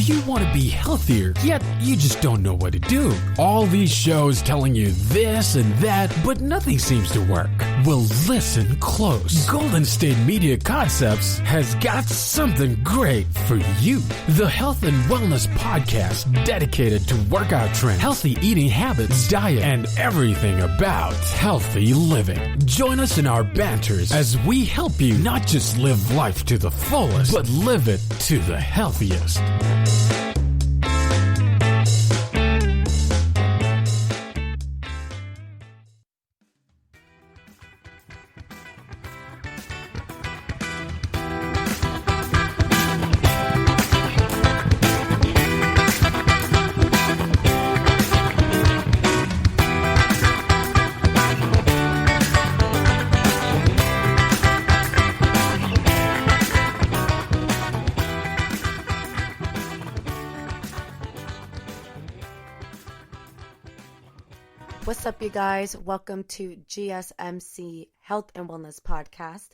you want to be healthier, yet you just don't know what to do? All these shows telling you this and that, but nothing seems to work. Well, listen close. Golden State Media Concepts has got something great for you. The Health and Wellness Podcast dedicated to workout trends, healthy eating habits, diet, and everything about healthy living. Join us in our banters as we help you not just live life to the fullest, but live it to the healthiest. What's up, you guys? Welcome to GSMC Health and Wellness Podcast,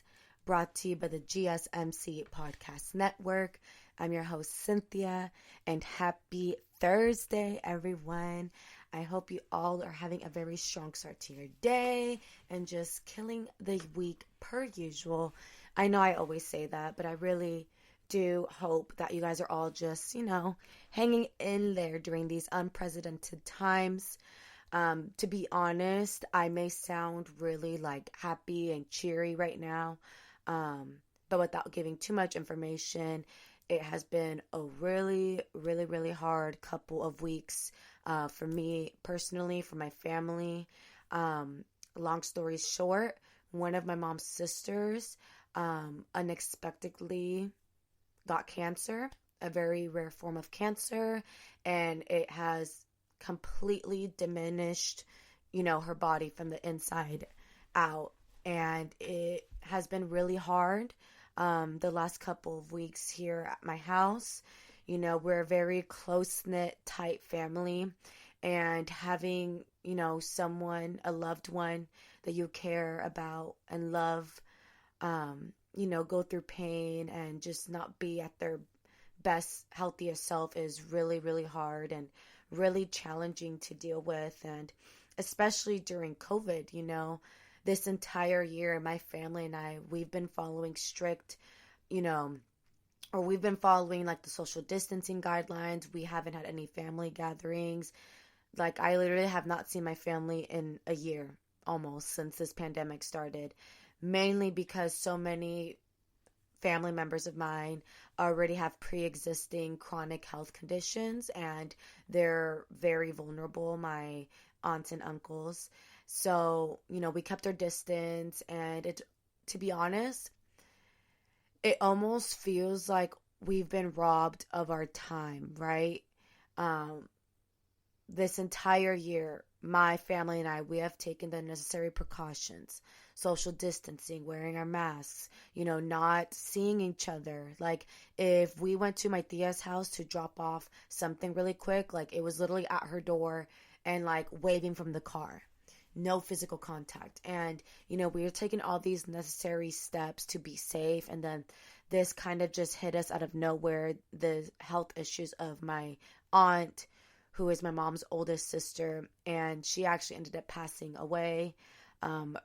brought to you by the GSMC Podcast Network. I'm your host, Cynthia, and happy Thursday, everyone. I hope you all are having a very strong start to your day and just killing the week per usual. I know I always say that, but I really do hope that you guys are all just, hanging in there during these unprecedented times. To be honest, I may sound really happy and cheery right now, but without giving too much information, it has been a really, really, really hard couple of weeks for me personally, for my family. Long story short, one of my mom's sisters unexpectedly got cancer, a very rare form of cancer, and it has completely diminished, her body from the inside out. And it has been really hard the last couple of weeks here at my house. We're a very close-knit, tight family, and having, someone, a loved one that you care about and love, go through pain and just not be at their best, healthiest self is really, really hard and really challenging to deal with. And especially during COVID, this entire year, my family and I, we've been following strict, or we've been following the social distancing guidelines. We haven't had any family gatherings. I literally have not seen my family in a year almost since this pandemic started, mainly because so many family members of mine already have pre-existing chronic health conditions, and they're very vulnerable, my aunts and uncles. So, we kept our distance, and to be honest, it almost feels like we've been robbed of our time, right? This entire year, my family and I, we have taken the necessary precautions, social distancing, wearing our masks, not seeing each other. If we went to my tia's house to drop off something really quick, it was literally at her door and waving from the car. No physical contact. And, we were taking all these necessary steps to be safe. And then this kind of just hit us out of nowhere. The health issues of my aunt, who is my mom's oldest sister, and she actually ended up passing away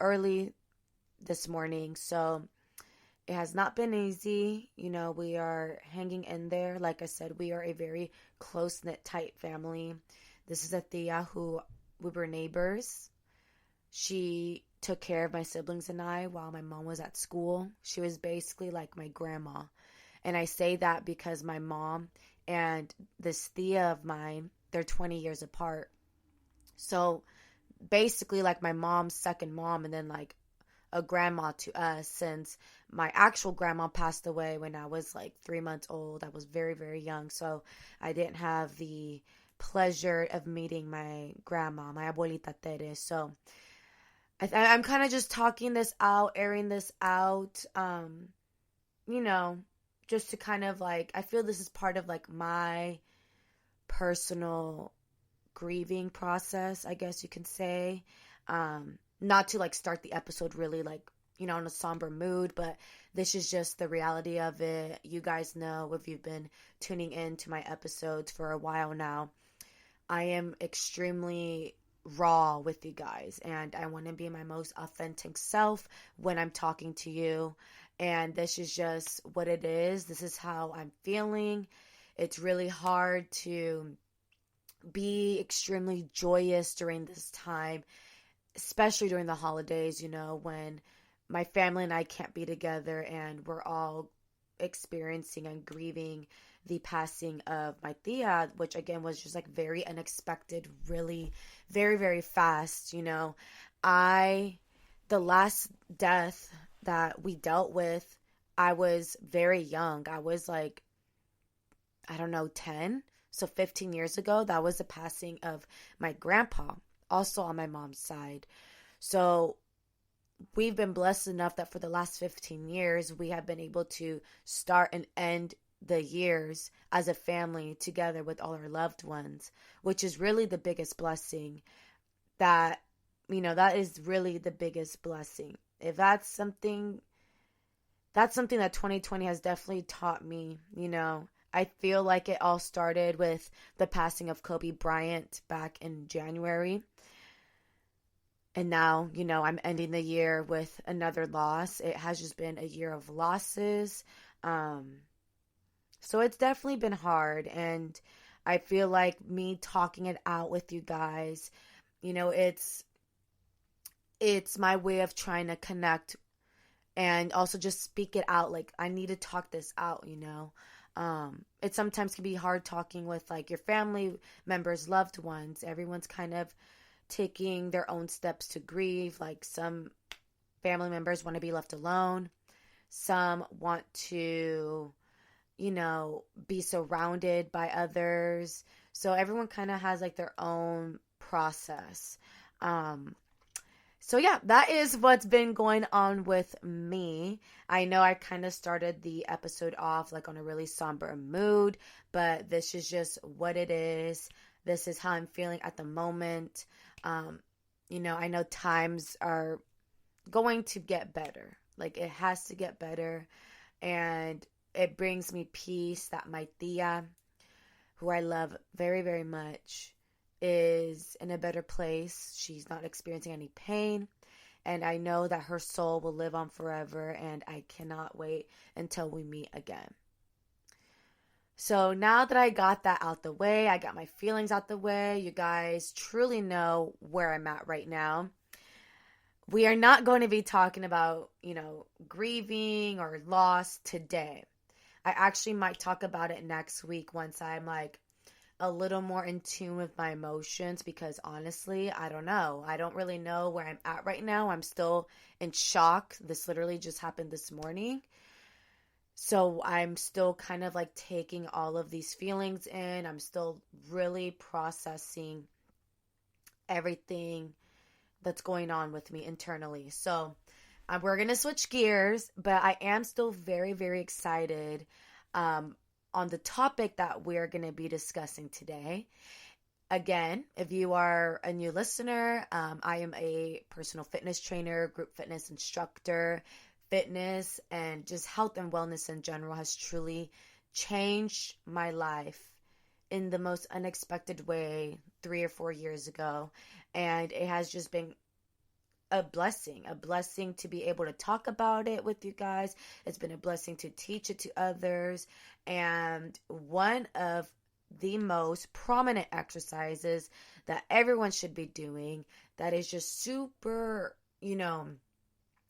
early this morning. So it has not been easy. We are hanging in there. Like I said, we are a very close-knit, tight family. This is a tia who we were neighbors. She took care of my siblings and I while my mom was at school. She was basically like my grandma. And I say that because my mom and this tia of mine, they're 20 years apart. So basically my mom's second mom, and then a grandma to us, since my actual grandma passed away when I was 3 months old. I was very, very young. So I didn't have the pleasure of meeting my grandma, my abuelita Tere. So I'm kind of just talking this out, airing this out, just to kind of I feel this is part of my personal grieving process, I guess you can say. Not to start the episode really in a somber mood, but this is just the reality of it. You guys know, if you've been tuning in to my episodes for a while now, I am extremely raw with you guys, and I want to be my most authentic self when I'm talking to you. And this is just what it is. This is how I'm feeling. It's really hard to be extremely joyous during this time, especially during the holidays, when my family and I can't be together and we're all experiencing and grieving the passing of my tia, which again was just like very unexpected, really very, very fast. The last death that we dealt with, I was very young. I was like, I don't know, 10. So 15 years ago, that was the passing of my grandpa, also on my mom's side. So we've been blessed enough that for the last 15 years, we have been able to start and end the years as a family together with all our loved ones, which is really the biggest blessing. That is really the biggest blessing. If that's something that 2020 has definitely taught me. I feel like it all started with the passing of Kobe Bryant back in January. And now, I'm ending the year with another loss. It has just been a year of losses. So it's definitely been hard. And I feel like me talking it out with you guys, it's my way of trying to connect and also just speak it out. Like, I need to talk this out, It sometimes can be hard talking with like your family members, loved ones. Everyone's kind of taking their own steps to grieve. Like, some family members want to be left alone. Some want to, be surrounded by others. So everyone kind of has like their own process. So yeah, that is what's been going on with me. I know I kind of started the episode off like on a really somber mood, but this is just what it is. This is how I'm feeling at the moment. I know times are going to get better. Like, it has to get better. And it brings me peace that my tia, who I love very, very much, is in a better place. She's not experiencing any pain, and I know that her soul will live on forever, and I cannot wait until we meet again. So now that I got that out the way, I got my feelings out the way, you guys truly know where I'm at right now. We are not going to be talking about, grieving or loss today. I actually might talk about it next week once I'm like a little more in tune with my emotions, because honestly, I don't know. I don't really know where I'm at right now. I'm still in shock. This literally just happened this morning. So I'm still kind of like taking all of these feelings in. I'm still really processing everything that's going on with me internally. So we're going to switch gears, but I am still very, very excited on the topic that we're going to be discussing today. Again, if you are a new listener, I am a personal fitness trainer, group fitness instructor. Fitness and just health and wellness in general has truly changed my life in the most unexpected way 3 or 4 years ago. And it has just been a blessing to be able to talk about it with you guys. It's been a blessing to teach it to others. And one of the most prominent exercises that everyone should be doing that is just super,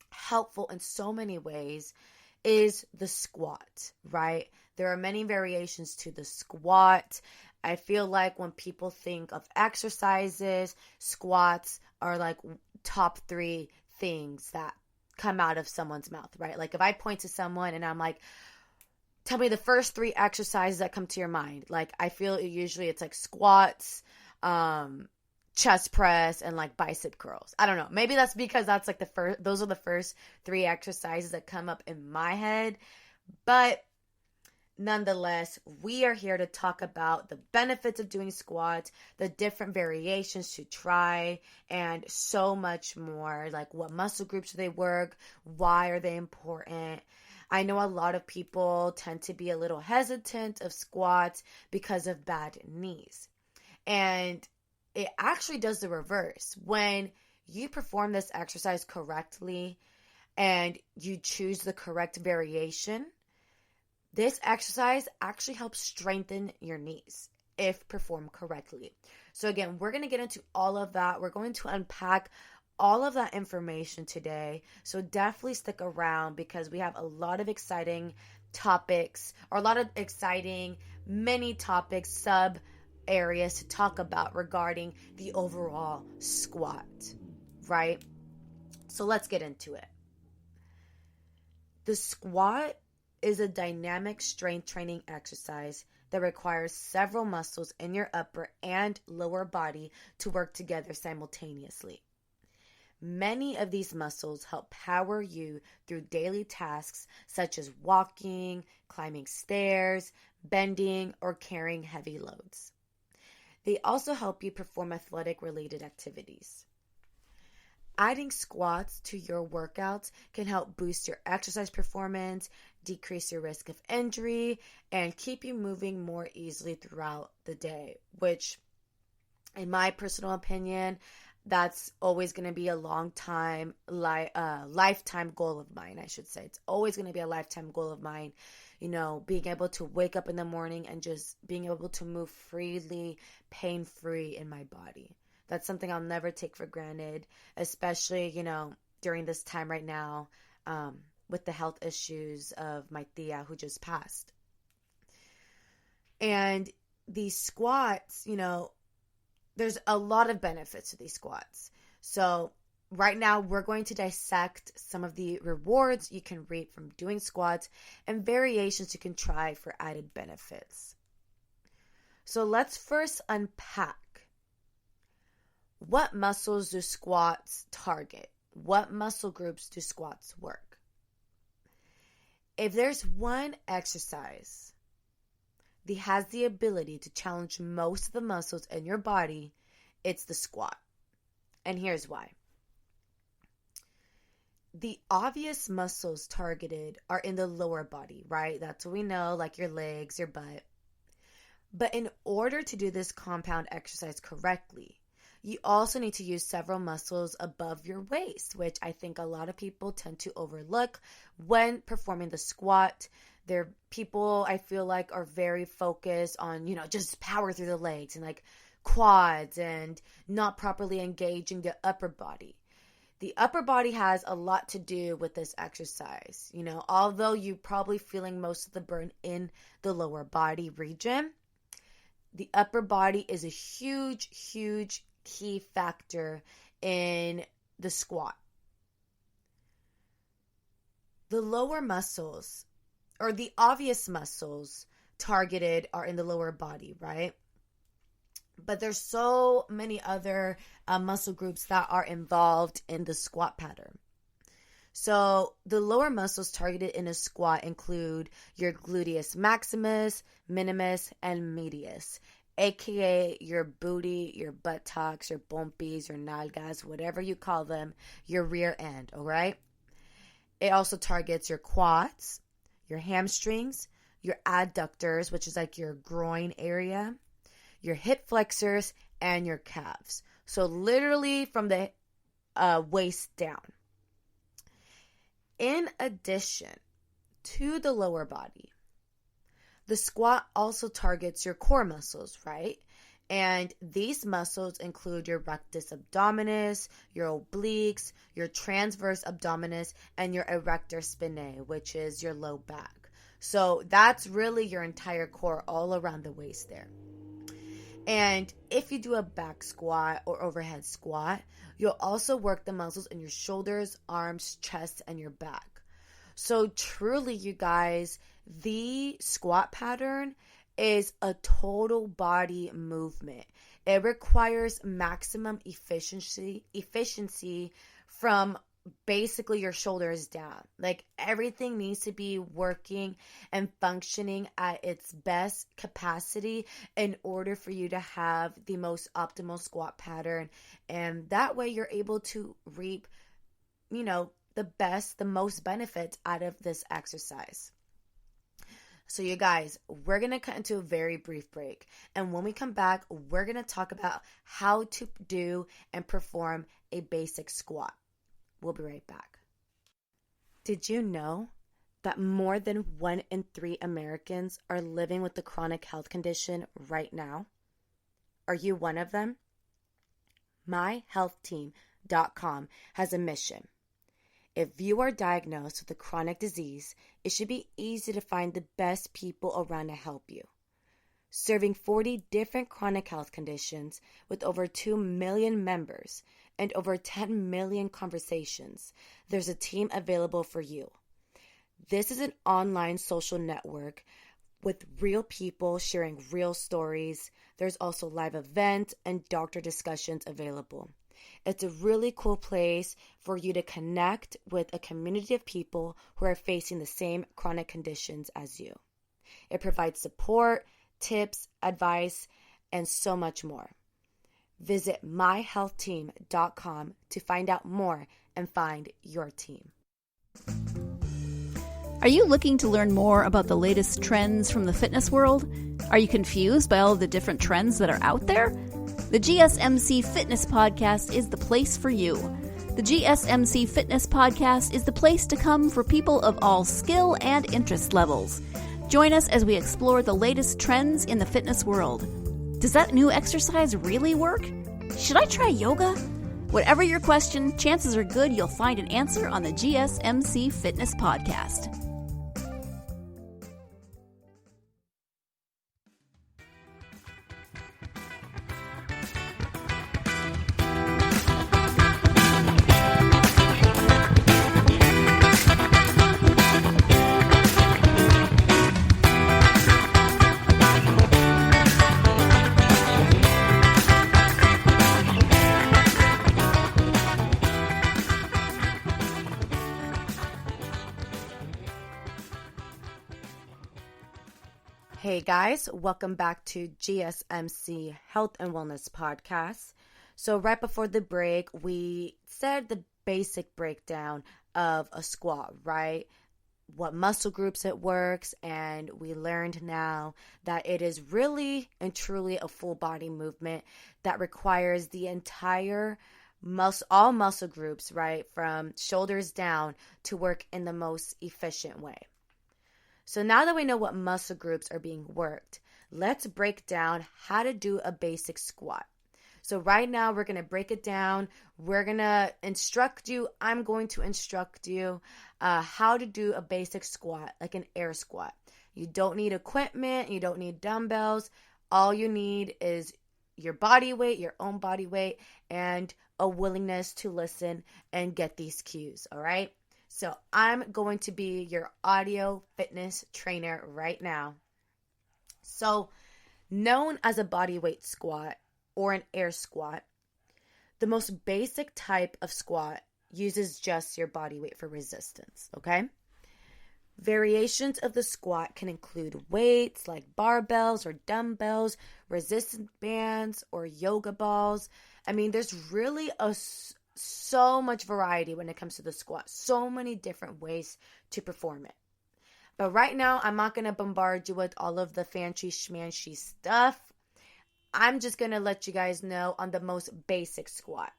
helpful in so many ways is the squat, right? There are many variations to the squat. I feel like when people think of exercises, squats are like top 3 things that come out of someone's mouth, right? Like if I point to someone and I'm like, tell me the first 3 exercises that come to your mind. Like I feel usually it's like squats, chest press, and like bicep curls. I don't know. Maybe that's because that's like those are the first 3 exercises that come up in my head. But nonetheless, we are here to talk about the benefits of doing squats, the different variations to try, and so much more. Like, what muscle groups do they work? Why are they important? I know a lot of people tend to be a little hesitant of squats because of bad knees. And it actually does the reverse. When you perform this exercise correctly and you choose the correct variation, this exercise actually helps strengthen your knees if performed correctly. So again, we're going to get into all of that. We're going to unpack all of that information today. So definitely stick around because we have a lot of exciting topics, or a lot of exciting mini topics, sub areas to talk about regarding the overall squat, right? So let's get into it. The squat is a dynamic strength training exercise that requires several muscles in your upper and lower body to work together simultaneously. Many of these muscles help power you through daily tasks such as walking, climbing stairs, bending, or carrying heavy loads. They also help you perform athletic-related activities. Adding squats to your workouts can help boost your exercise performance, decrease your risk of injury, and keep you moving more easily throughout the day, which, in my personal opinion, that's always going to be a lifetime goal of mine, I should say. It's always going to be a lifetime goal of mine, being able to wake up in the morning and just being able to move freely, pain-free in my body. That's something I'll never take for granted, especially, during this time right now with the health issues of my tia who just passed. And these squats, there's a lot of benefits to these squats. So right now we're going to dissect some of the rewards you can reap from doing squats and variations you can try for added benefits. So let's first unpack. What muscles do squats target? What muscle groups do squats work? If there's one exercise that has the ability to challenge most of the muscles in your body, it's the squat. And here's why. The obvious muscles targeted are in the lower body, right? That's what we know, like your legs, your butt. But in order to do this compound exercise correctly, you also need to use several muscles above your waist, which I think a lot of people tend to overlook when performing the squat. There people I feel like are very focused on, just power through the legs and like quads and not properly engaging the upper body. The upper body has a lot to do with this exercise. Although you're probably feeling most of the burn in the lower body region, the upper body is a huge, huge key factor in the squat. The lower muscles, or the obvious muscles targeted, are in the lower body, right? But there's so many other muscle groups that are involved in the squat pattern. So the lower muscles targeted in a squat include your gluteus maximus, minimus, and medius, aka your booty, your buttocks, your pompies, your nalgas, whatever you call them, your rear end, all right? It also targets your quads, your hamstrings, your adductors, which is like your groin area, your hip flexors, and your calves. So literally from the waist down. In addition to the lower body, the squat also targets your core muscles, right? And these muscles include your rectus abdominis, your obliques, your transverse abdominis, and your erector spinae, which is your low back. So that's really your entire core all around the waist there. And if you do a back squat or overhead squat, you'll also work the muscles in your shoulders, arms, chest, and your back. So truly, you guys, the squat pattern is a total body movement. It requires maximum efficiency from basically your shoulders down. Like everything needs to be working and functioning at its best capacity in order for you to have the most optimal squat pattern. And that way you're able to reap, the most benefits out of this exercise. So you guys, we're going to cut into a very brief break. And when we come back, we're going to talk about how to do and perform a basic squat. We'll be right back. Did you know that more than 1 in 3 Americans are living with a chronic health condition right now? Are you one of them? MyHealthTeam.com has a mission. If you are diagnosed with a chronic disease, it should be easy to find the best people around to help you. Serving 40 different chronic health conditions with over 2 million members and over 10 million conversations, there's a team available for you. This is an online social network with real people sharing real stories. There's also live events and doctor discussions available. It's a really cool place for you to connect with a community of people who are facing the same chronic conditions as you. It provides support, tips, advice, and so much more. Visit myhealthteam.com to find out more and find your team. Are you looking to learn more about the latest trends from the fitness world? Are you confused by all of the different trends that are out there? The GSMC Fitness Podcast is the place for you. The GSMC Fitness Podcast is the place to come for people of all skill and interest levels. Join us as we explore the latest trends in the fitness world. Does that new exercise really work? Should I try yoga? Whatever your question, chances are good you'll find an answer on the GSMC Fitness Podcast. Hey guys, welcome back to GSMC Health and Wellness Podcast. So right before the break, we said the basic breakdown of a squat, right? What muscle groups it works, and we learned now that it is really and truly a full body movement that requires the entire all muscle groups, right, from shoulders down to work in the most efficient way. So now that we know what muscle groups are being worked, let's break down how to do a basic squat. So right now we're going to break it down. We're going to instruct you. I'm going to instruct you how to do a basic squat, like an air squat. You don't need equipment. You don't need dumbbells. All you need is your body weight, your own body weight, and a willingness to listen and get these cues, all right? So I'm going to be your audio fitness trainer right now. So known as a body weight squat or an air squat, the most basic type of squat uses just your body weight for resistance, okay? Variations of the squat can include weights like barbells or dumbbells, resistance bands, or yoga balls. I mean, there's really so much variety when it comes to the squat. So many different ways to perform it. But right now, I'm not going to bombard you with all of the fancy schmancy stuff. I'm just going to let you guys know on the most basic squat.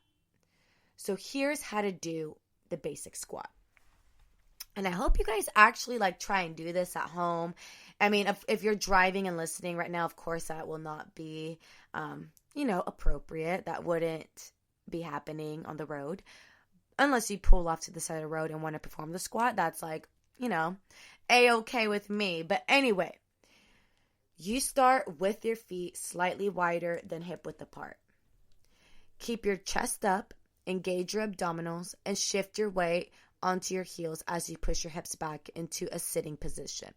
So here's how to do the basic squat. And I hope you guys actually try and do this at home. I mean, if you're driving and listening right now, of course that will not be, appropriate. That wouldn't be happening on the road. Unless you pull off to the side of the road and want to perform the squat. That's A-okay with me. But anyway, you start with your feet slightly wider than hip width apart. Keep your chest up, engage your abdominals, and shift your weight onto your heels as you push your hips back into a sitting position.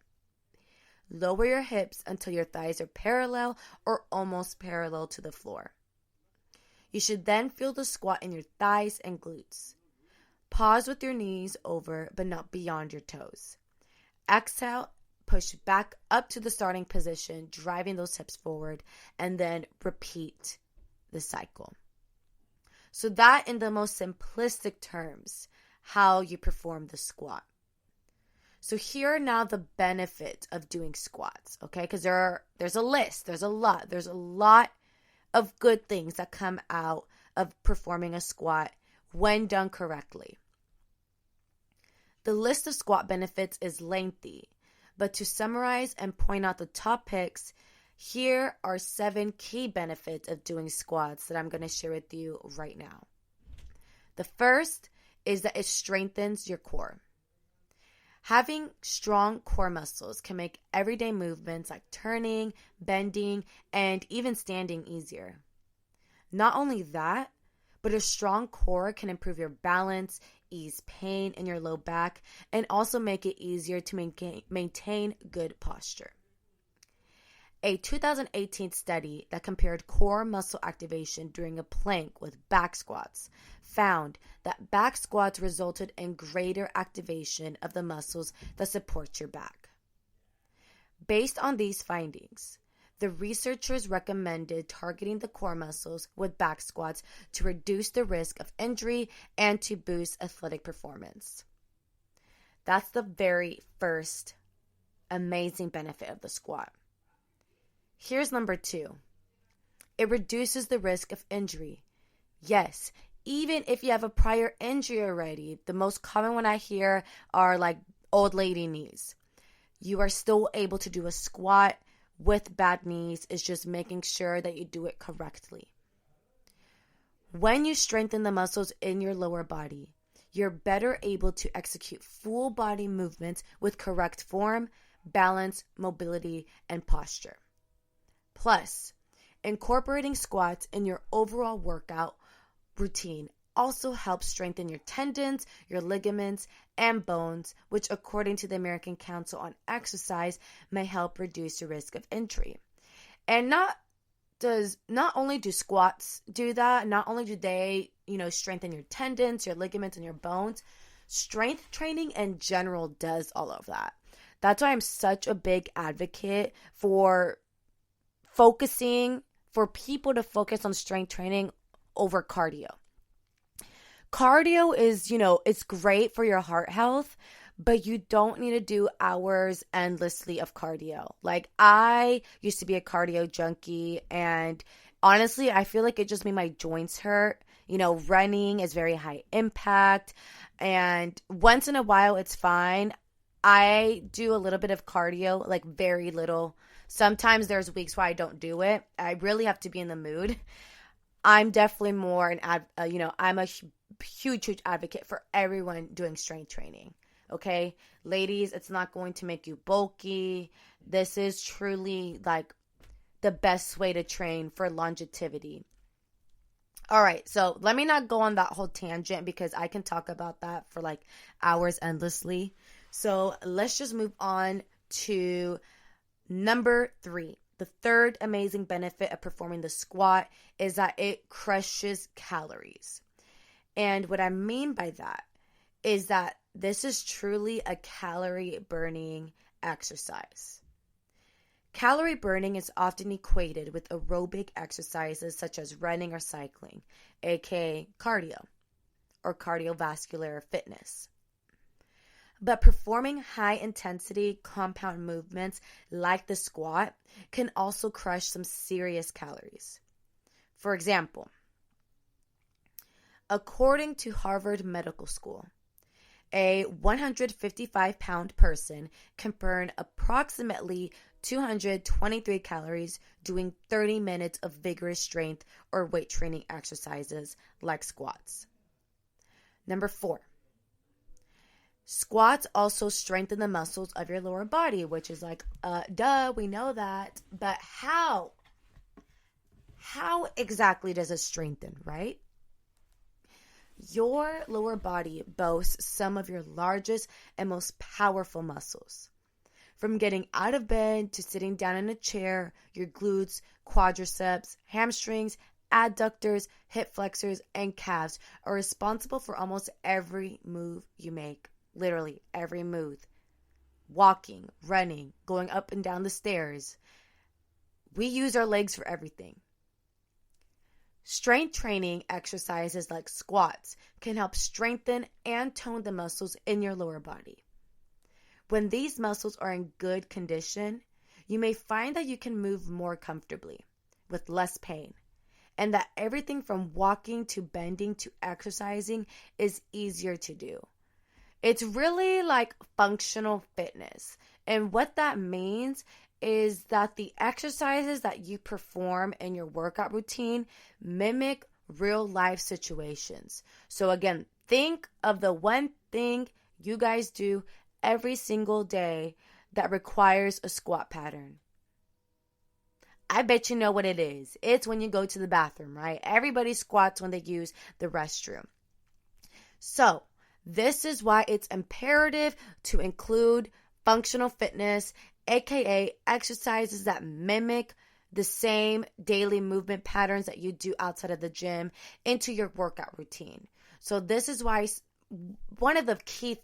Lower your hips until your thighs are parallel or almost parallel to the floor. You should then feel the squat in your thighs and glutes. Pause with your knees over, but not beyond your toes. Exhale, push back up to the starting position, driving those hips forward, and then repeat the cycle. So that, in the most simplistic terms, how you perform the squat. So here are now the benefits of doing squats, okay? Because there's a list, there's a lot of good things that come out of performing a squat when done correctly. The list of squat benefits is lengthy, but to summarize and point out the top picks, here are 7 key benefits of doing squats that I'm going to share with you right now. The first is that it strengthens your core. Having strong core muscles can make everyday movements like turning, bending, and even standing easier. Not only that, but a strong core can improve your balance, ease pain in your low back, and also make it easier to maintain good posture. A 2018 study that compared core muscle activation during a plank with back squats found that back squats resulted in greater activation of the muscles that support your back. Based on these findings, the researchers recommended targeting the core muscles with back squats to reduce the risk of injury and to boost athletic performance. That's the very first amazing benefit of the squat. Here's number 2. It reduces the risk of injury. Yes, even if you have a prior injury already, the most common one I hear are like old lady knees. You are still able to do a squat with bad knees. It's just making sure that you do it correctly. When you strengthen the muscles in your lower body, you're better able to execute full body movements with correct form, balance, mobility, and posture. Plus, incorporating squats in your overall workout routine also helps strengthen your tendons, your ligaments, and bones, which according to the American Council on Exercise may help reduce the risk of injury. And not only do squats do that, not only do they, strengthen your tendons, your ligaments, and your bones, strength training in general does all of that. That's why I'm such a big advocate for people to focus on strength training over cardio. Cardio is, it's great for your heart health, but you don't need to do hours endlessly of cardio. Like, I used to be a cardio junkie, and honestly, I feel like it just made my joints hurt. Running is very high impact, and once in a while, it's fine. I do a little bit of cardio, like very little. Sometimes there's weeks where I don't do it. I really have to be in the mood. I'm definitely more I'm a huge advocate for everyone doing strength training. Okay, ladies, it's not going to make you bulky. This is truly like the best way to train for longevity. All right, so let me not go on that whole tangent because I can talk about that for like hours endlessly. So let's just move on to number 3. The third amazing benefit of performing the squat is that it crushes calories. And what I mean by that is that this is truly a calorie burning exercise. Calorie burning is often equated with aerobic exercises such as running or cycling, aka cardio or cardiovascular fitness. But performing high-intensity compound movements like the squat can also crush some serious calories. For example, according to Harvard Medical School, a 155-pound person can burn approximately 223 calories doing 30 minutes of vigorous strength or weight training exercises like squats. Number 4. Squats also strengthen the muscles of your lower body, which is like, duh, we know that. But how? How exactly does it strengthen, right? Your lower body boasts some of your largest and most powerful muscles. From getting out of bed to sitting down in a chair, your glutes, quadriceps, hamstrings, adductors, hip flexors, and calves are responsible for almost every move you make. Literally every move. Walking, running, going up and down the stairs. We use our legs for everything. Strength training exercises like squats can help strengthen and tone the muscles in your lower body. When these muscles are in good condition, you may find that you can move more comfortably with less pain, and that everything from walking to bending to exercising is easier to do. It's really like functional fitness. And what that means is that the exercises that you perform in your workout routine mimic real life situations. So again, think of the one thing you guys do every single day that requires a squat pattern. I bet you know what it is. It's when you go to the bathroom, right? Everybody squats when they use the restroom. So this is why it's imperative to include functional fitness, aka exercises that mimic the same daily movement patterns that you do outside of the gym into your workout routine. So this is why one of the key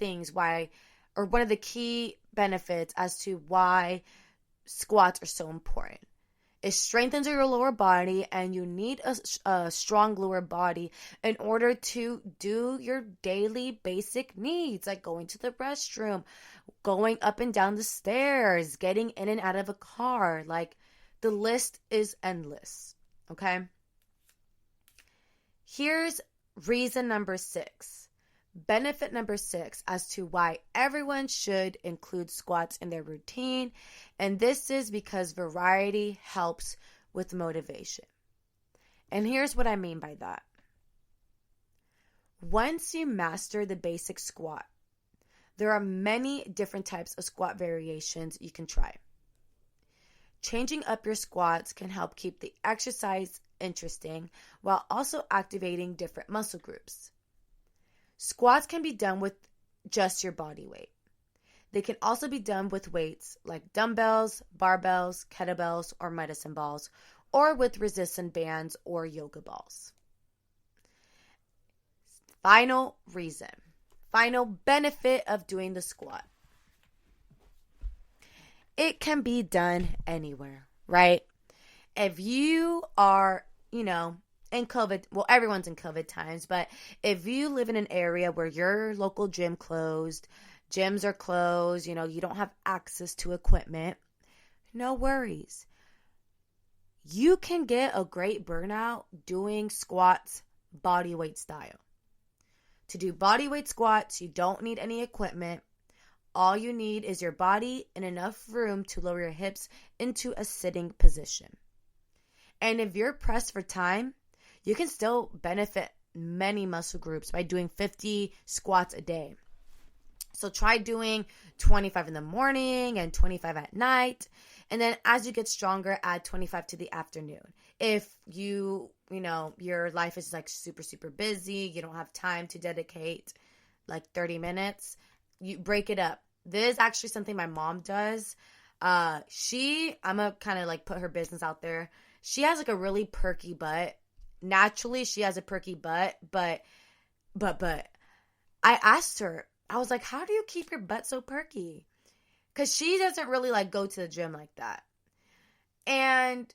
benefits as to why squats are so important. It strengthens your lower body, and you need a strong lower body in order to do your daily basic needs, like going to the restroom, going up and down the stairs, getting in and out of a car. Like, the list is endless, okay? Here's reason number 6. Benefit number 6 as to why everyone should include squats in their routine, and this is because variety helps with motivation. And here's what I mean by that. Once you master the basic squat, there are many different types of squat variations you can try. Changing up your squats can help keep the exercise interesting while also activating different muscle groups. Squats can be done with just your body weight. They can also be done with weights like dumbbells, barbells, kettlebells, or medicine balls, or with resistance bands or yoga balls. Final benefit of doing the squat. It can be done anywhere, right? If you are, in COVID, well, everyone's in COVID times, but if you live in an area where your local gym closed, gyms are closed, you don't have access to equipment, no worries. You can get a great burnout doing squats bodyweight style. To do bodyweight squats, you don't need any equipment. All you need is your body and enough room to lower your hips into a sitting position. And if you're pressed for time, you can still benefit many muscle groups by doing 50 squats a day. So try doing 25 in the morning and 25 at night. And then as you get stronger, add 25 to the afternoon. If your life is like super, super busy, you don't have time to dedicate like 30 minutes, you break it up. This is actually something my mom does. I'm going to kind of like put her business out there. She has like a really perky butt. Naturally, she has a perky butt, but I asked her, I was like, how do you keep your butt so perky? Because she doesn't really like go to the gym like that. And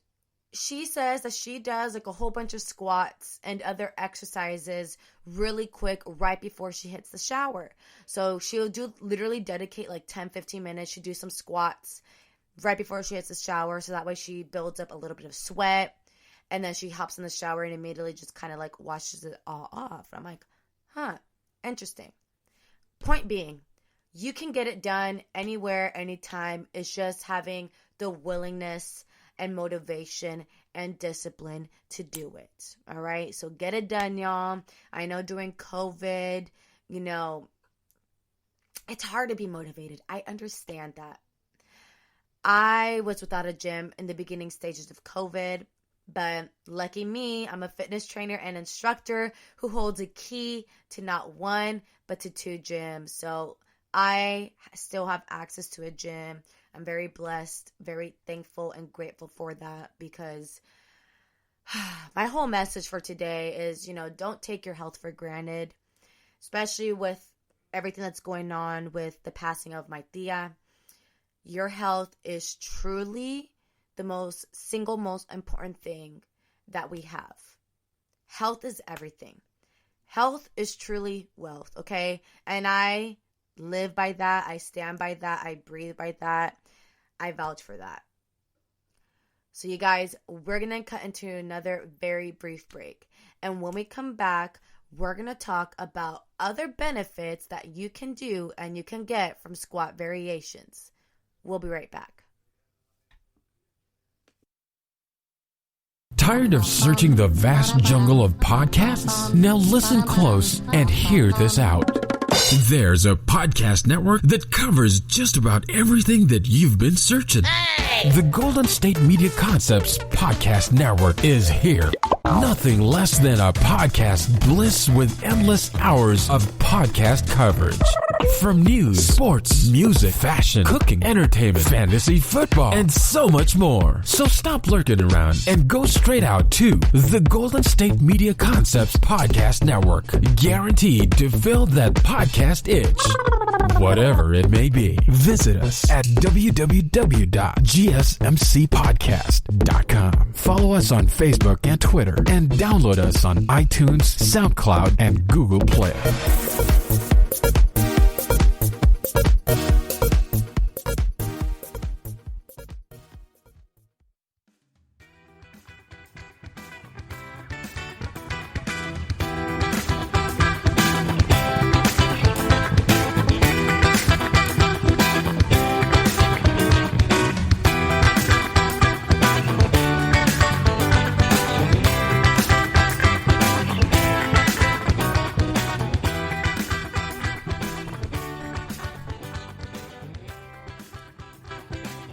she says that she does like a whole bunch of squats and other exercises really quick right before she hits the shower. So she'll literally dedicate like 10-15 minutes. She'll do some squats right before she hits the shower. So that way she builds up a little bit of sweat. And then she hops in the shower and immediately just kind of like washes it all off. I'm like, interesting. Point being, you can get it done anywhere, anytime. It's just having the willingness and motivation and discipline to do it. All right. So get it done, y'all. I know during COVID, it's hard to be motivated. I understand that. I was without a gym in the beginning stages of COVID. But lucky me, I'm a fitness trainer and instructor who holds a key to not one, but to 2 gyms. So I still have access to a gym. I'm very blessed, very thankful and grateful for that, because My whole message for today is, don't take your health for granted, especially with everything that's going on with the passing of my tia. Your health is truly the most important thing that we have. Health is everything. Health is truly wealth, okay? And I live by that. I stand by that. I breathe by that. I vouch for that. So you guys, we're going to cut into another very brief break. And when we come back, we're going to talk about other benefits that you can do and you can get from squat variations. We'll be right back. Tired of searching the vast jungle of podcasts? Now listen close and hear this out. There's a podcast network that covers just about everything that you've been searching. The Golden State Media Concepts Podcast Network is here. Nothing less than a podcast bliss with endless hours of podcast coverage. From news, sports, music, fashion, cooking, entertainment, fantasy, football, and so much more. So stop lurking around and go straight out to the Golden State Media Concepts Podcast Network. Guaranteed to fill that podcast itch. Whatever it may be. Visit us at www.gsmcpodcast.com. Follow us on Facebook and Twitter, and download us on iTunes, SoundCloud, and Google Play.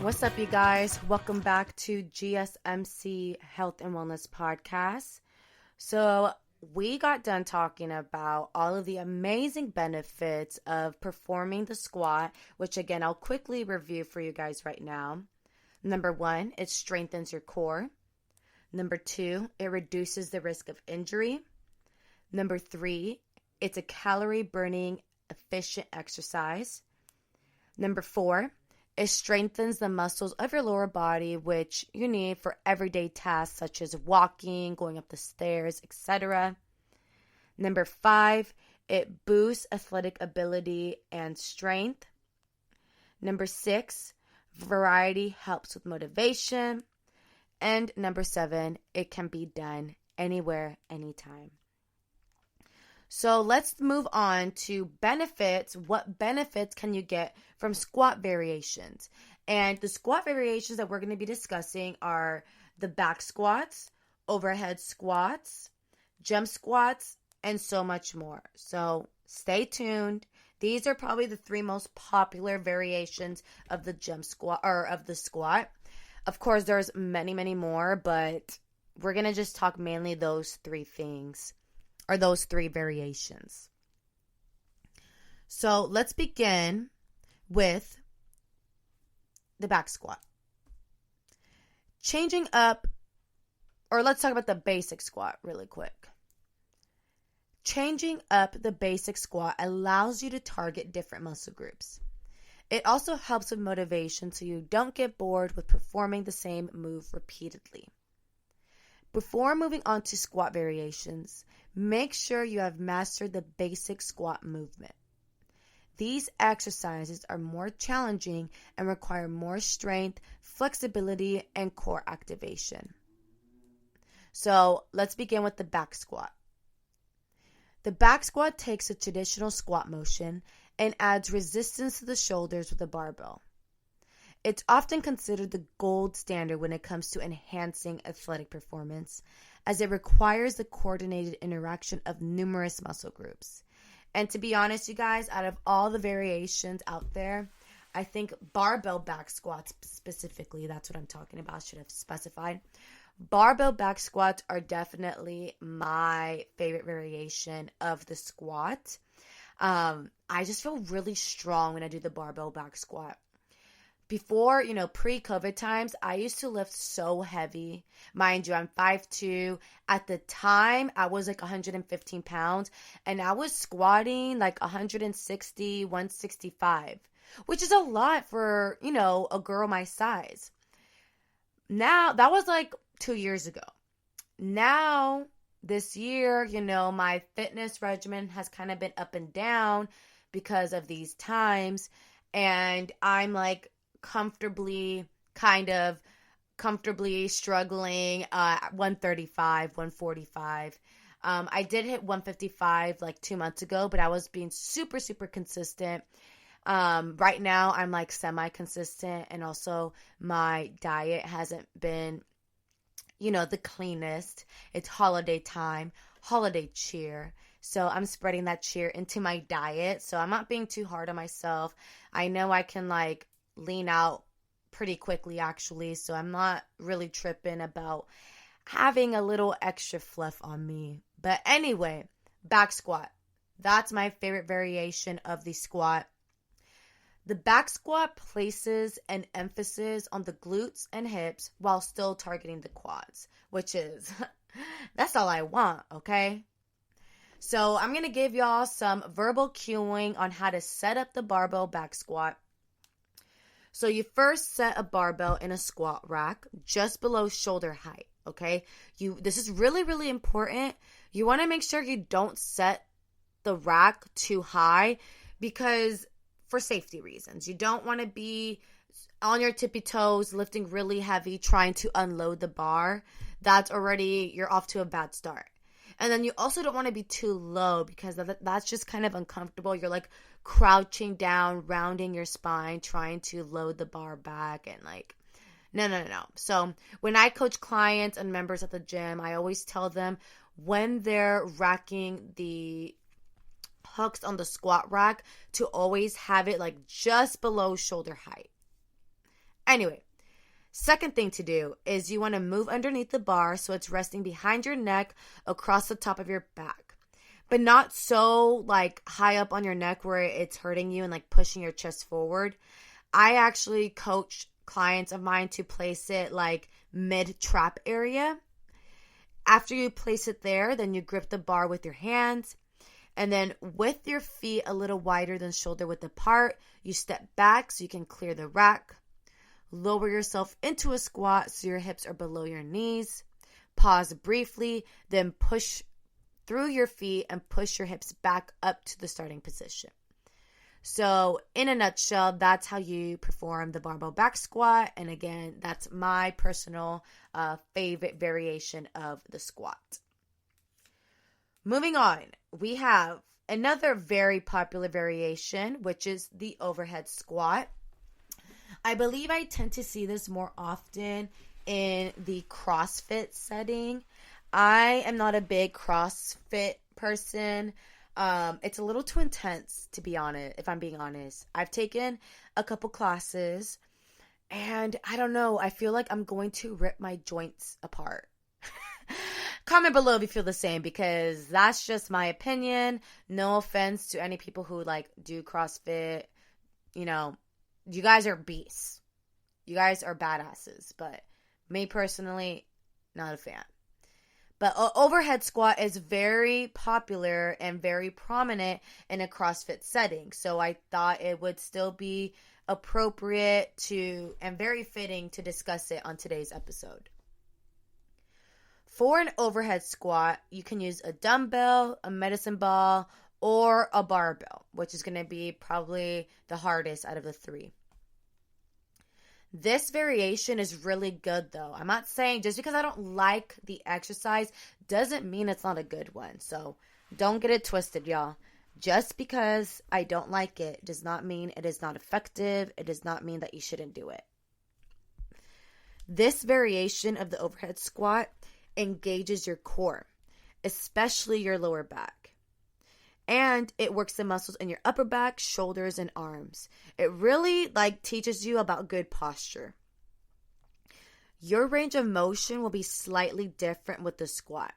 What's up, you guys? Welcome back to GSMC Health and Wellness Podcast. So we got done talking about all of the amazing benefits of performing the squat, which again, I'll quickly review for you guys right now. Number 1, it strengthens your core. Number 2, it reduces the risk of injury. Number 3, it's a calorie burning efficient exercise. Number 4, it strengthens the muscles of your lower body, which you need for everyday tasks such as walking, going up the stairs, etc. Number 5, it boosts athletic ability and strength. Number 6, variety helps with motivation. And number 7, it can be done anywhere, anytime. So let's move on to benefits. What benefits can you get from squat variations? And the squat variations that we're going to be discussing are the back squats, overhead squats, jump squats, and so much more. So stay tuned. These are probably the 3 most popular variations of the jump squat or of the squat. Of course, there's many, many more, but we're going to just talk mainly those 3 things. Or those 3 variations. So let's begin with the back squat. Changing up, or let's talk about the basic squat really quick. Changing up the basic squat allows you to target different muscle groups. It also helps with motivation so you don't get bored with performing the same move repeatedly. Before moving on to squat variations, make sure you have mastered the basic squat movement. These exercises are more challenging and require more strength, flexibility, and core activation. So let's begin with the back squat. The back squat takes a traditional squat motion and adds resistance to the shoulders with a barbell. It's often considered the gold standard when it comes to enhancing athletic performance, as it requires the coordinated interaction of numerous muscle groups. And to be honest, you guys, out of all the variations out there, I think barbell back squats specifically, that's what I'm talking about, should have specified. Barbell back squats are definitely my favorite variation of the squat. I just feel really strong when I do the barbell back squat. Before, pre-COVID times, I used to lift so heavy. Mind you, I'm 5'2". At the time, I was like 115 pounds, and I was squatting like 160, 165, which is a lot for, a girl my size. Now, that was like 2 years ago. Now, this year, my fitness regimen has kind of been up and down because of these times, and I'm like comfortably struggling 135, 145. I did hit 155 like 2 months ago, but I was being super, super consistent. Right now I'm like semi-consistent, and also my diet hasn't been, the cleanest. It's holiday time, holiday cheer. So I'm spreading that cheer into my diet. So I'm not being too hard on myself. I know I can like lean out pretty quickly actually. So I'm not really tripping about having a little extra fluff on me. But anyway, back squat. That's my favorite variation of the squat. The back squat places an emphasis on the glutes and hips while still targeting the quads, which is, that's all I want, okay? So I'm going to give y'all some verbal cueing on how to set up the barbell back squat. So you first set a barbell in a squat rack just below shoulder height, okay? This is really, really important. You want to make sure you don't set the rack too high, because for safety reasons. You don't want to be on your tippy toes, lifting really heavy, trying to unload the bar. You're off to a bad start. And then you also don't want to be too low, because that's just kind of uncomfortable. You're like crouching down, rounding your spine, trying to load the bar back, and like, no. So when I coach clients and members at the gym, I always tell them when they're racking the hooks on the squat rack to always have it like just below shoulder height. Anyway, second thing to do is you want to move underneath the bar so it's resting behind your neck across the top of your back, but not so like high up on your neck where it's hurting you and like pushing your chest forward. I actually coach clients of mine to place it like mid-trap area. After you place it there, then you grip the bar with your hands. And then with your feet a little wider than shoulder width apart, you step back so you can clear the rack. Lower yourself into a squat so your hips are below your knees. Pause briefly, then push through your feet and push your hips back up to the starting position. So in a nutshell, that's how you perform the barbell back squat. And again, that's my personal favorite variation of the squat. Moving on, we have another very popular variation, which is the overhead squat. I believe I tend to see this more often in the CrossFit setting. I am not a big CrossFit person. It's a little too intense, to be honest, if I'm being honest. I've taken a couple classes, and I don't know, I feel like I'm going to rip my joints apart. Comment below if you feel the same, because that's just my opinion. No offense to any people who like do CrossFit. You guys are beasts. You guys are badasses. But me personally, not a fan. But overhead squat is very popular and very prominent in a CrossFit setting. So I thought it would still be appropriate to and very fitting to discuss it on today's episode. For an overhead squat, you can use a dumbbell, a medicine ball, or a barbell, which is going to be probably the hardest out of the three. This variation is really good, though. I'm not saying just because I don't like the exercise doesn't mean it's not a good one. So don't get it twisted, y'all. Just because I don't like it does not mean it is not effective. It does not mean that you shouldn't do it. This variation of the overhead squat engages your core, especially your lower back. And it works the muscles in your upper back, shoulders, and arms. It really teaches you about good posture. Your range of motion will be slightly different with the squat.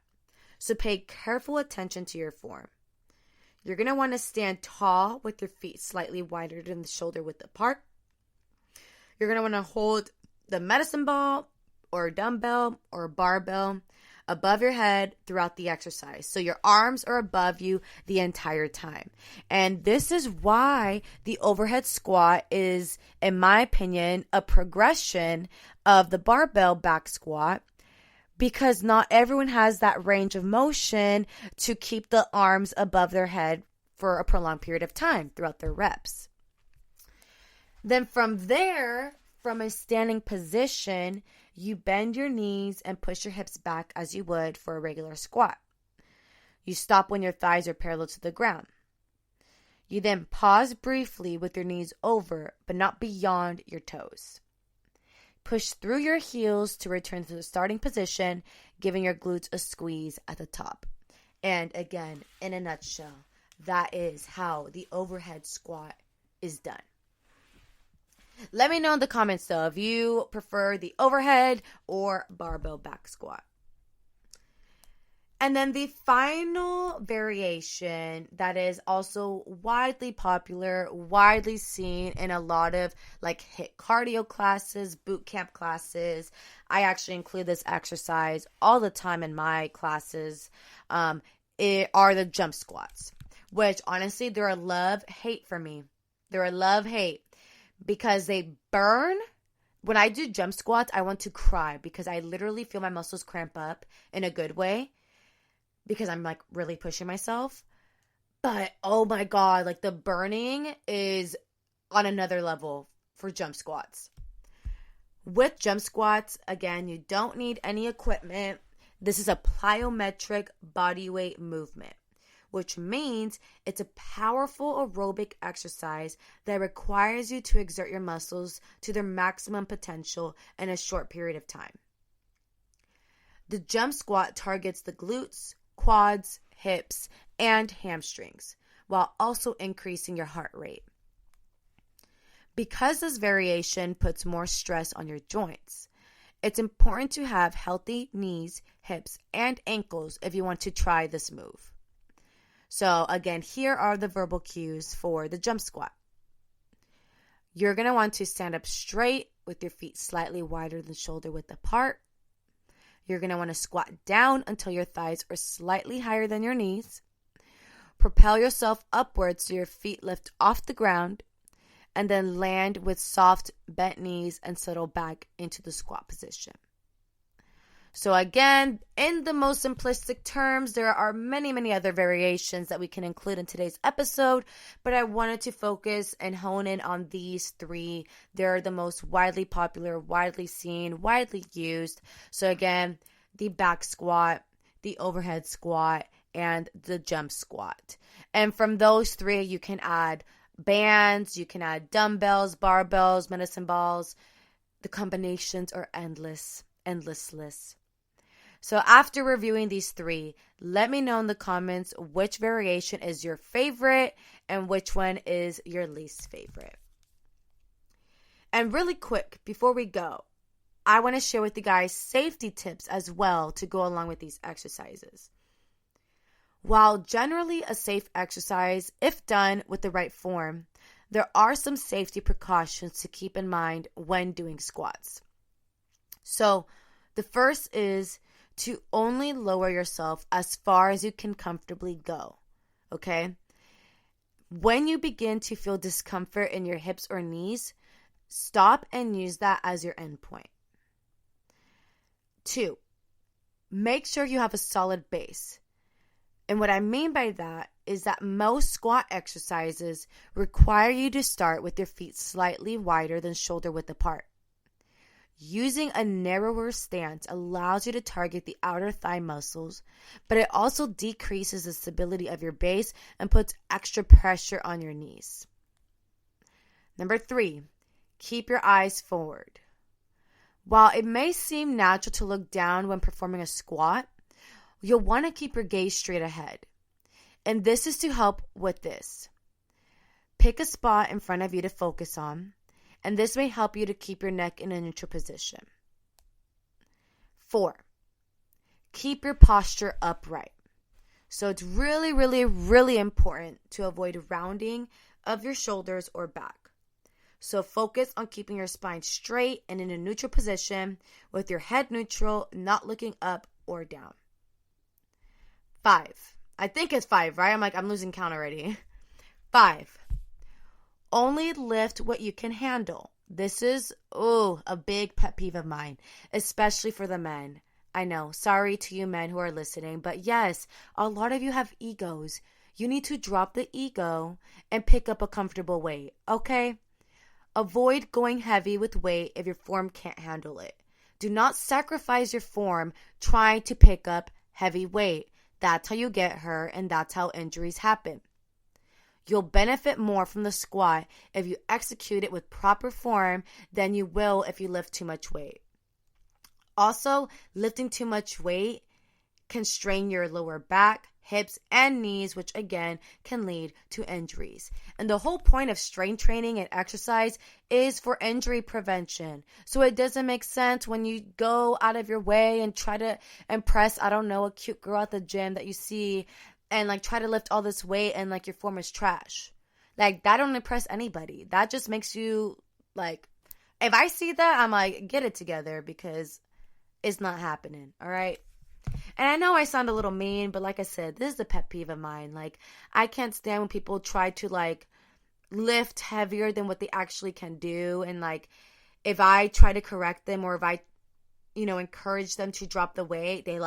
So pay careful attention to your form. You're going to want to stand tall with your feet slightly wider than the shoulder width apart. You're going to want to hold the medicine ball or a dumbbell or a barbell above your head throughout the exercise. So your arms are above you the entire time. And this is why the overhead squat is, in my opinion, a progression of the barbell back squat, because not everyone has that range of motion to keep the arms above their head for a prolonged period of time throughout their reps. Then from there, from a standing position, you bend your knees and push your hips back as you would for a regular squat. You stop when your thighs are parallel to the ground. You then pause briefly with your knees over, but not beyond your toes. Push through your heels to return to the starting position, giving your glutes a squeeze at the top. And again, in a nutshell, that is how the overhead squat is done. Let me know in the comments, though, if you prefer the overhead or barbell back squat. And then the final variation that is also widely popular, widely seen in a lot of like HIIT cardio classes, boot camp classes. I actually include this exercise all the time in my classes, are the jump squats, which honestly, they're a love-hate for me. They're a love-hate. Because they burn. When I do jump squats, I want to cry because I literally feel my muscles cramp up in a good way because I'm like really pushing myself. But oh my God, like the burning is on another level for jump squats. With jump squats, again, you don't need any equipment. This is a plyometric bodyweight movement, which means it's a powerful aerobic exercise that requires you to exert your muscles to their maximum potential in a short period of time. The jump squat targets the glutes, quads, hips, and hamstrings, while also increasing your heart rate. Because this variation puts more stress on your joints, it's important to have healthy knees, hips, and ankles if you want to try this move. So again, here are the verbal cues for the jump squat. You're going to want to stand up straight with your feet slightly wider than shoulder width apart. You're going to want to squat down until your thighs are slightly higher than your knees. Propel yourself upwards so your feet lift off the ground, and then land with soft bent knees and settle back into the squat position. So again, in the most simplistic terms, there are many, many other variations that we can include in today's episode, but I wanted to focus and hone in on these three. They're the most widely popular, widely seen, widely used. So again, the back squat, the overhead squat, and the jump squat. And from those three, you can add bands, you can add dumbbells, barbells, medicine balls. The combinations are endless lists. So after reviewing these three, let me know in the comments which variation is your favorite and which one is your least favorite. And really quick, before we go, I want to share with you guys safety tips as well to go along with these exercises. While generally a safe exercise, if done with the right form, there are some safety precautions to keep in mind when doing squats. So the first is to only lower yourself as far as you can comfortably go, okay? When you begin to feel discomfort in your hips or knees, stop and use that as your endpoint. 2, make sure you have a solid base. And what I mean by that is that most squat exercises require you to start with your feet slightly wider than shoulder width apart. Using a narrower stance allows you to target the outer thigh muscles, but it also decreases the stability of your base and puts extra pressure on your knees. Number 3, keep your eyes forward. While it may seem natural to look down when performing a squat, you'll want to keep your gaze straight ahead. And this is to help with this. Pick a spot in front of you to focus on, and this may help you to keep your neck in a neutral position. 4, keep your posture upright. So it's really, really, really important to avoid rounding of your shoulders or back. So focus on keeping your spine straight and in a neutral position with your head neutral, not looking up or down. 5. I think it's 5, right? I'm losing count already. 5. Only lift what you can handle. This is, a big pet peeve of mine, especially for the men. I know, sorry to you men who are listening, but yes, a lot of you have egos. You need to drop the ego and pick up a comfortable weight, okay? Avoid going heavy with weight if your form can't handle it. Do not sacrifice your form trying to pick up heavy weight. That's how you get hurt, and that's how injuries happen. You'll benefit more from the squat if you execute it with proper form than you will if you lift too much weight. Also, lifting too much weight can strain your lower back, hips, and knees, which again can lead to injuries. And the whole point of strength training and exercise is for injury prevention. So it doesn't make sense when you go out of your way and try to impress, a cute girl at the gym that you see and try to lift all this weight and your form is trash. That don't impress anybody. That just makes you if I see that, I'm get it together, because it's not happening. All right. And I know I sound a little mean, but like I said, this is a pet peeve of mine. I can't stand when people try to lift heavier than what they actually can do. And if I try to correct them, or if I, encourage them to drop the weight, they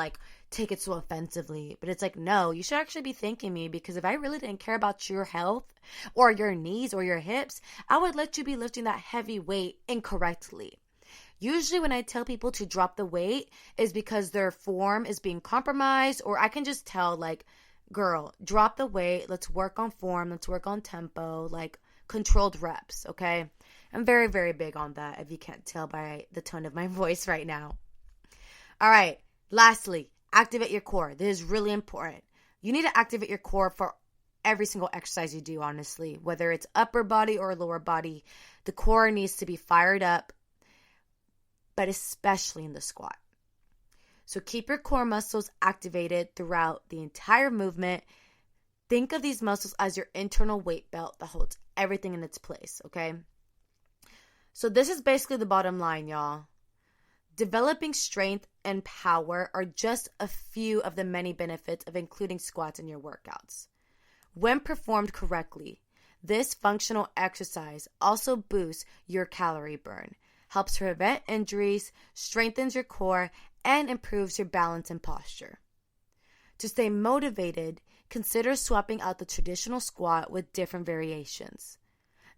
take it so offensively. But it's no, you should actually be thanking me, because if I really didn't care about your health or your knees or your hips, I would let you be lifting that heavy weight incorrectly. Usually when I tell people to drop the weight is because their form is being compromised, or I can just tell girl, drop the weight. Let's work on form. Let's work on tempo, controlled reps. Okay. I'm very, very big on that, if you can't tell by the tone of my voice right now. All right. Lastly, activate your core. This is really important. You need to activate your core for every single exercise you do, honestly, whether it's upper body or lower body. The core needs to be fired up, but especially in the squat. So keep your core muscles activated throughout the entire movement. Think of these muscles as your internal weight belt that holds everything in its place, okay? So this is basically the bottom line, y'all. Developing strength and power are just a few of the many benefits of including squats in your workouts. When performed correctly, this functional exercise also boosts your calorie burn, helps prevent injuries, strengthens your core, and improves your balance and posture. To stay motivated, consider swapping out the traditional squat with different variations.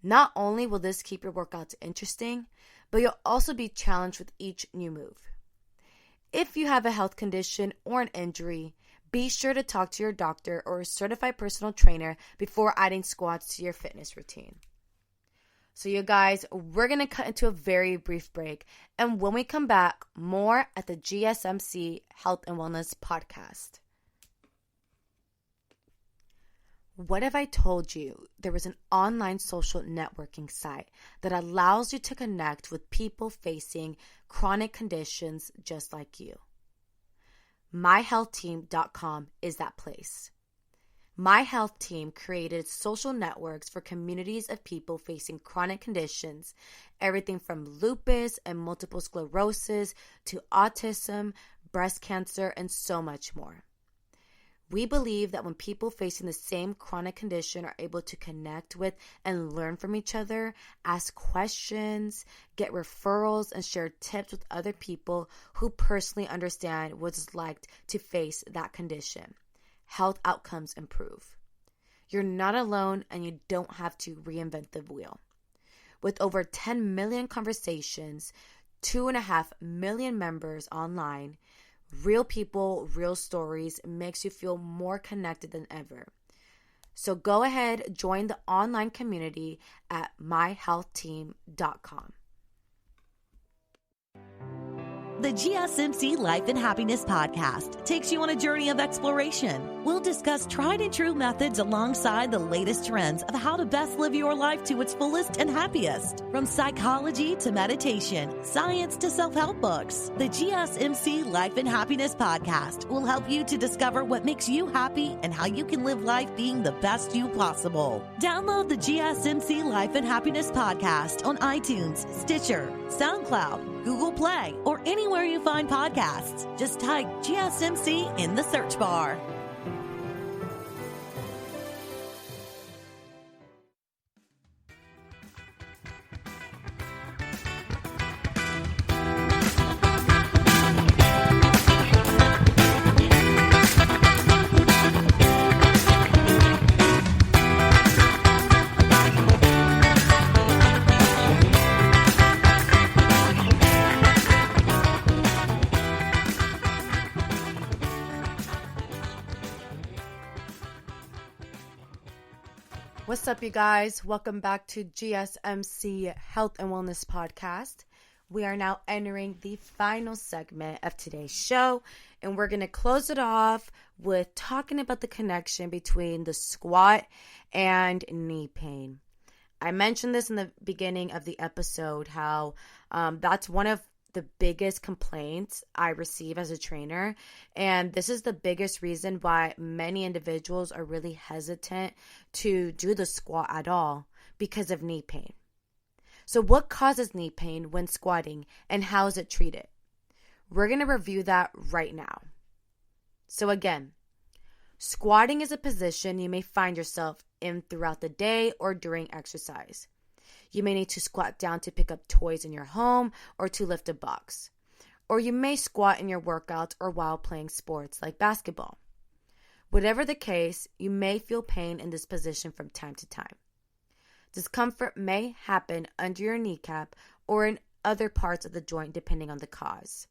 Not only will this keep your workouts interesting, but you'll also be challenged with each new move. If you have a health condition or an injury, be sure to talk to your doctor or a certified personal trainer before adding squats to your fitness routine. So you guys, we're going to cut into a very brief break. And when we come back, more at the GSMC Health and Wellness Podcast. What if I told you there was an online social networking site that allows you to connect with people facing chronic conditions just like you? MyHealthTeam.com is that place. My Health Team created social networks for communities of people facing chronic conditions, everything from lupus and multiple sclerosis to autism, breast cancer, and so much more. We believe that when people facing the same chronic condition are able to connect with and learn from each other, ask questions, get referrals, and share tips with other people who personally understand what it's like to face that condition, health outcomes improve. You're not alone, and you don't have to reinvent the wheel. With over 10 million conversations, 2.5 million members online, real people, real stories makes you feel more connected than ever. So go ahead, join the online community at myhealthteam.com. The GSMC Life and Happiness podcast takes you on a journey of exploration. We'll discuss tried and true methods alongside the latest trends of how to best live your life to its fullest and happiest. From psychology to meditation, science to self-help books, the GSMC Life and Happiness podcast will help you to discover what makes you happy and how you can live life being the best you possible. Download the GSMC Life and Happiness podcast on iTunes, Stitcher, SoundCloud, Google Play, or anywhere you find podcasts. Just type GSMC in the search bar. What's up, you guys? Welcome back to GSMC Health and Wellness Podcast. We are now entering the final segment of today's show, and we're going to close it off with talking about the connection between the squat and knee pain. I mentioned this in the beginning of the episode, how that's one of the biggest complaints I receive as a trainer, and this is the biggest reason why many individuals are really hesitant to do the squat at all, because of knee pain. So what causes knee pain when squatting, and how is it treated? We're going to review that right now. So again, squatting is a position you may find yourself in throughout the day or during exercise. You may need to squat down to pick up toys in your home or to lift a box. Or you may squat in your workouts or while playing sports like basketball. Whatever the case, you may feel pain in this position from time to time. Discomfort may happen under your kneecap or in other parts of the joint depending on the cause.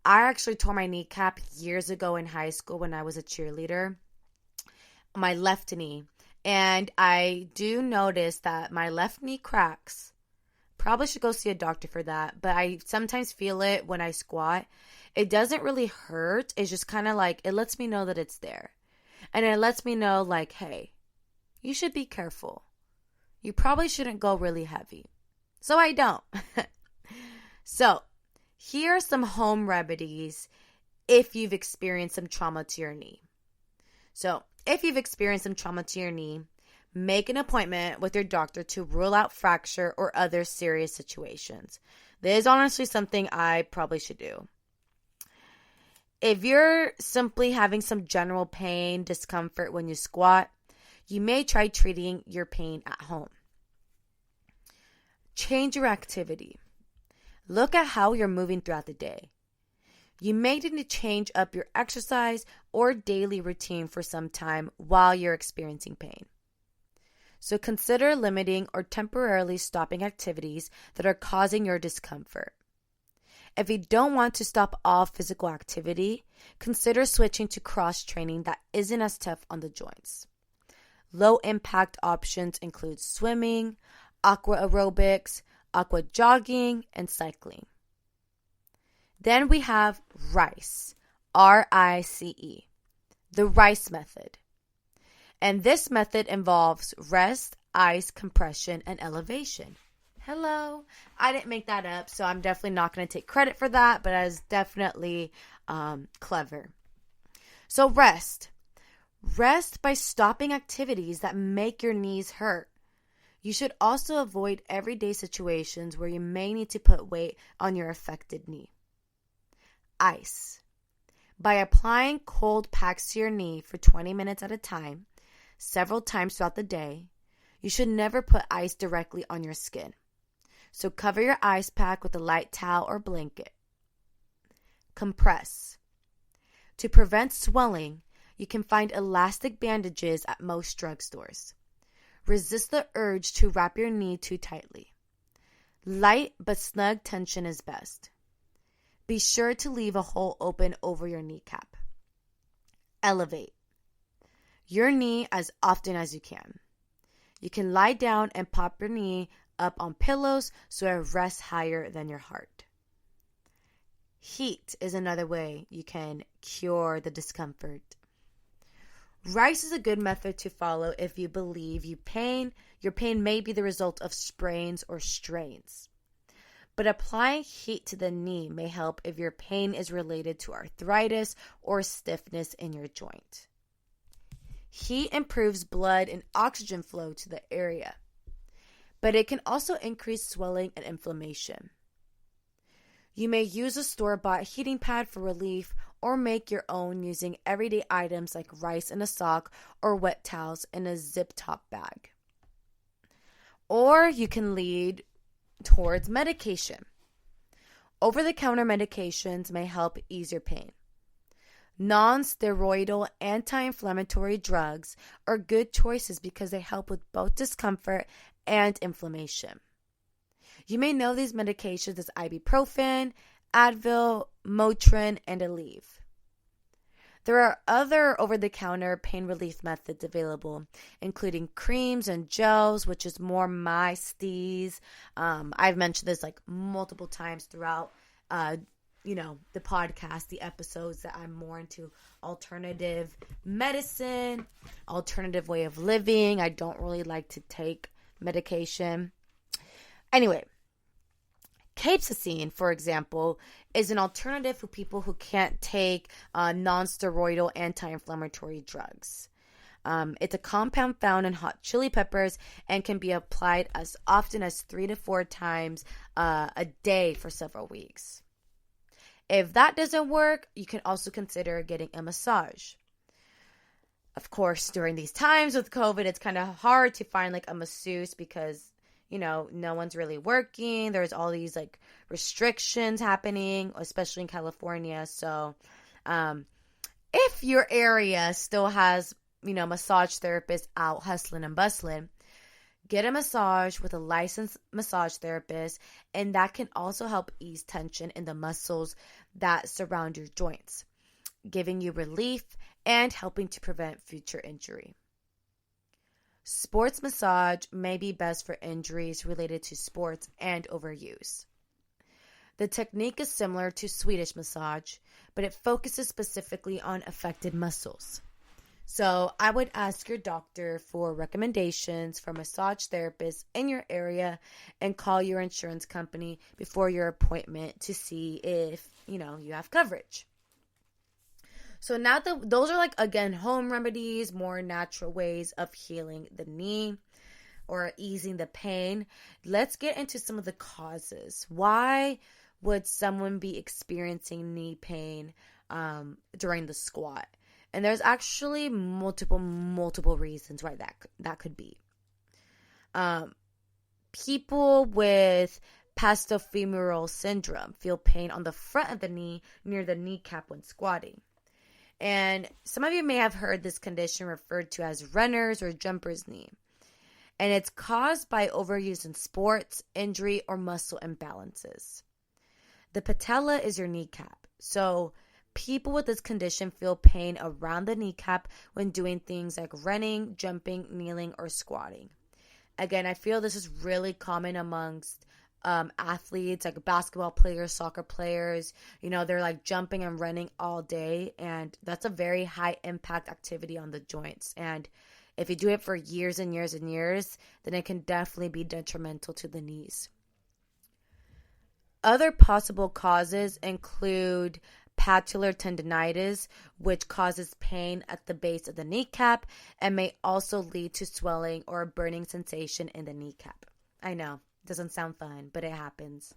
I actually tore my kneecap years ago in high school when I was a cheerleader, my left knee. And I do notice that my left knee cracks. Probably should go see a doctor for that. But I sometimes feel it when I squat. It doesn't really hurt. It's just kind of like, it lets me know that it's there. And it lets me know like, hey, you should be careful. You probably shouldn't go really heavy. So I don't. So here are some home remedies if you've experienced some trauma to your knee. So if you've experienced some trauma to your knee, make an appointment with your doctor to rule out fracture or other serious situations. This is honestly something I probably should do. If you're simply having some general pain, discomfort when you squat, you may try treating your pain at home. Change your activity. Look at how you're moving throughout the day. You may need to change up your exercise or daily routine for some time while you're experiencing pain. So consider limiting or temporarily stopping activities that are causing your discomfort. If you don't want to stop all physical activity, consider switching to cross-training that isn't as tough on the joints. Low-impact options include swimming, aqua aerobics, aqua jogging, and cycling. Then we have RICE, R-I-C-E, the RICE method. And this method involves rest, ice, compression, and elevation. Hello. I didn't make that up, so I'm definitely not going to take credit for that, but I was definitely clever. So rest. Rest by stopping activities that make your knees hurt. You should also avoid everyday situations where you may need to put weight on your affected knee. Ice. By applying cold packs to your knee for 20 minutes at a time, several times throughout the day, you should never put ice directly on your skin. So cover your ice pack with a light towel or blanket. Compress. To prevent swelling, you can find elastic bandages at most drugstores. Resist the urge to wrap your knee too tightly. Light but snug tension is best. Be sure to leave a hole open over your kneecap. Elevate. Your knee as often as you can. You can lie down and pop your knee up on pillows so it rests higher than your heart. Heat is another way you can cure the discomfort. Rice is a good method to follow if you believe your pain may be the result of sprains or strains. But applying heat to the knee may help if your pain is related to arthritis or stiffness in your joint. Heat improves blood and oxygen flow to the area, but it can also increase swelling and inflammation. You may use a store-bought heating pad for relief or make your own using everyday items like rice in a sock or wet towels in a zip-top bag. Or you can lead towards medication. Over-the-counter medications may help ease your pain. Non-steroidal anti-inflammatory drugs are good choices because they help with both discomfort and inflammation. You may know these medications as ibuprofen, Advil, Motrin, and Aleve. There are other over-the-counter pain relief methods available, including creams and gels, which is more my steez. I've mentioned this like multiple times throughout, the podcast, the episodes, that I'm more into alternative medicine, alternative way of living. I don't really like to take medication. Anyway, capsaicin, for example, is an alternative for people who can't take non-steroidal anti-inflammatory drugs. It's a compound found in hot chili peppers and can be applied as often as 3 to 4 times a day for several weeks. If that doesn't work, you can also consider getting a massage. Of course, during these times with COVID, it's kind of hard to find like a masseuse because no one's really working. There's all these like restrictions happening, especially in California. So, if your area still has, massage therapists out hustling and bustling, get a massage with a licensed massage therapist, and that can also help ease tension in the muscles that surround your joints, giving you relief and helping to prevent future injury. Sports massage may be best for injuries related to sports and overuse. The technique is similar to Swedish massage, but it focuses specifically on affected muscles. So I would ask your doctor for recommendations for massage therapists in your area and call your insurance company before your appointment to see if, you have coverage. So now that those are like, again, home remedies, more natural ways of healing the knee or easing the pain, let's get into some of the causes. Why would someone be experiencing knee pain during the squat? And there's actually multiple reasons why that could be. People with pastofemoral syndrome feel pain on the front of the knee near the kneecap when squatting. And some of you may have heard this condition referred to as runner's or jumper's knee. And it's caused by overuse in sports, injury, or muscle imbalances. The patella is your kneecap. So people with this condition feel pain around the kneecap when doing things like running, jumping, kneeling, or squatting. Again, I feel this is really common amongst athletes, like basketball players, soccer players. They're like jumping and running all day, and that's a very high impact activity on the joints. And if you do it for years and years and years, then it can definitely be detrimental to the knees. Other possible causes include patellar tendinitis, which causes pain at the base of the kneecap and may also lead to swelling or a burning sensation in the kneecap. I know, doesn't sound fun, but it happens.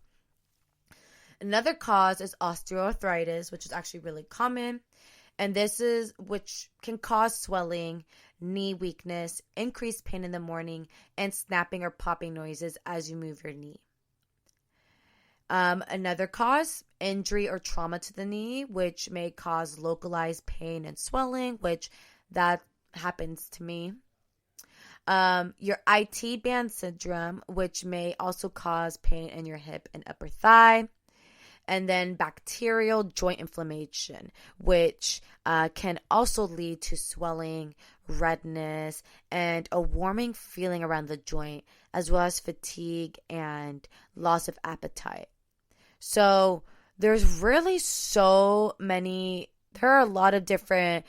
Another cause is osteoarthritis, which is actually really common, and which can cause swelling, knee weakness, increased pain in the morning, and snapping or popping noises as you move your knee. Another cause, injury or trauma to the knee, which may cause localized pain and swelling, which that happens to me. Your IT band syndrome, which may also cause pain in your hip and upper thigh. And then bacterial joint inflammation, which can also lead to swelling, redness, and a warming feeling around the joint, as well as fatigue and loss of appetite. So there's really there are a lot of different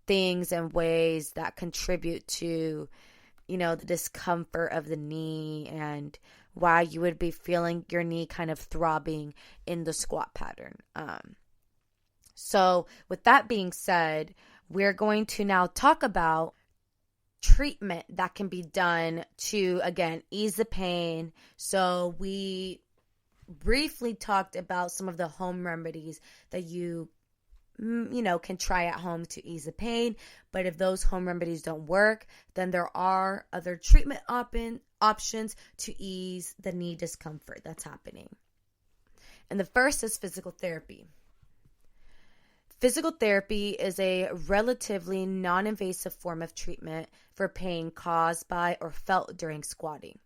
things and ways that contribute to, the discomfort of the knee and why you would be feeling your knee kind of throbbing in the squat pattern. So with that being said, we're going to now talk about treatment that can be done to, again, ease the pain. So we briefly talked about some of the home remedies that you can try at home to ease the pain. But if those home remedies don't work, then there are other treatment options to ease the knee discomfort that's happening. And the first is physical therapy. Physical therapy is a relatively non-invasive form of treatment for pain caused by or felt during squatting.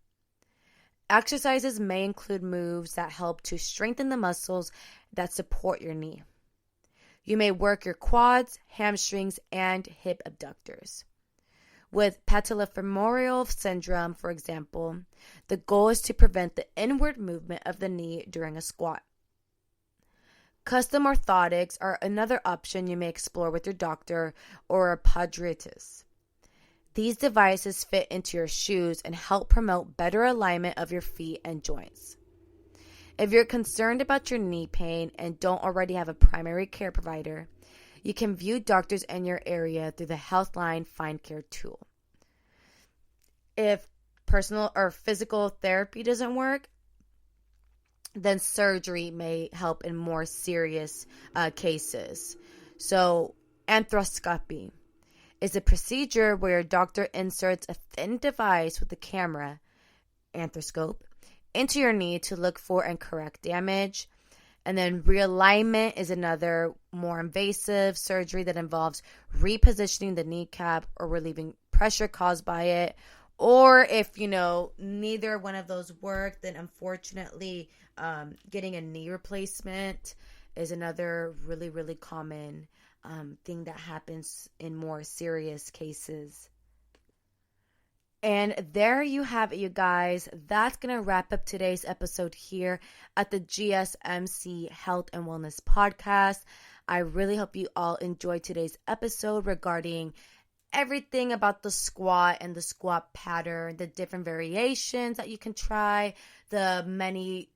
Exercises may include moves that help to strengthen the muscles that support your knee. You may work your quads, hamstrings, and hip abductors. With patellofemoral syndrome, for example, the goal is to prevent the inward movement of the knee during a squat. Custom orthotics are another option you may explore with your doctor or a podiatrist. These devices fit into your shoes and help promote better alignment of your feet and joints. If you're concerned about your knee pain and don't already have a primary care provider, you can view doctors in your area through the Healthline Find Care tool. If personal or physical therapy doesn't work, then surgery may help in more serious cases. So, arthroscopy is a procedure where your doctor inserts a thin device with a camera, arthroscope, into your knee to look for and correct damage. And then realignment is another more invasive surgery that involves repositioning the kneecap or relieving pressure caused by it. Or if, neither one of those work, then unfortunately, getting a knee replacement is another really, really common thing that happens in more serious cases. And there you have it, you guys. That's going to wrap up today's episode here at the GSMC Health and Wellness Podcast. I really hope you all enjoyed today's episode regarding everything about the squat and the squat pattern, the different variations that you can try, the many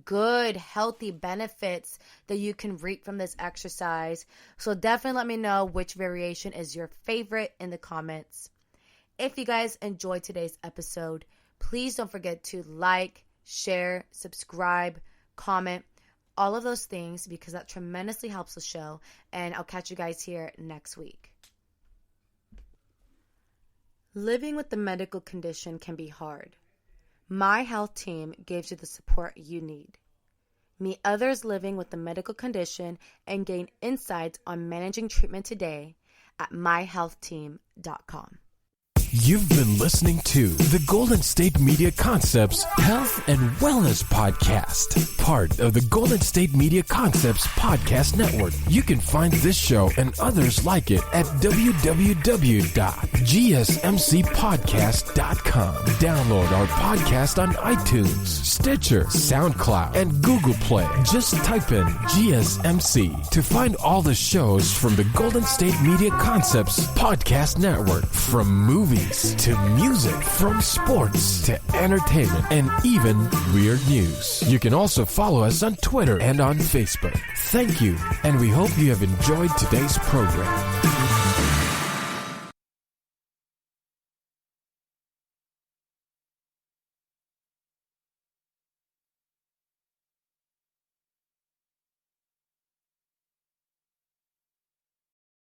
good, healthy benefits that you can reap from this exercise. So definitely let me know which variation is your favorite in the comments. If you guys enjoyed today's episode, please don't forget to like, share, subscribe, comment, all of those things, because that tremendously helps the show. And I'll catch you guys here next week. Living with the medical condition can be hard. My health team gives you the support you need. Meet others living with the medical condition and gain insights on managing treatment today at myhealthteam.com. You've been listening to the Golden State Media Concepts Health and Wellness Podcast, part of the Golden State Media Concepts Podcast Network. You can find this show and others like it at www.gsmcpodcast.com. Download our podcast on iTunes, Stitcher, SoundCloud, and Google Play. Just type in GSMC to find all the shows from the Golden State Media Concepts Podcast Network, from movies to music, from sports to entertainment, and even weird news. You can also follow us on Twitter and on Facebook. Thank you, and we hope you have enjoyed today's program.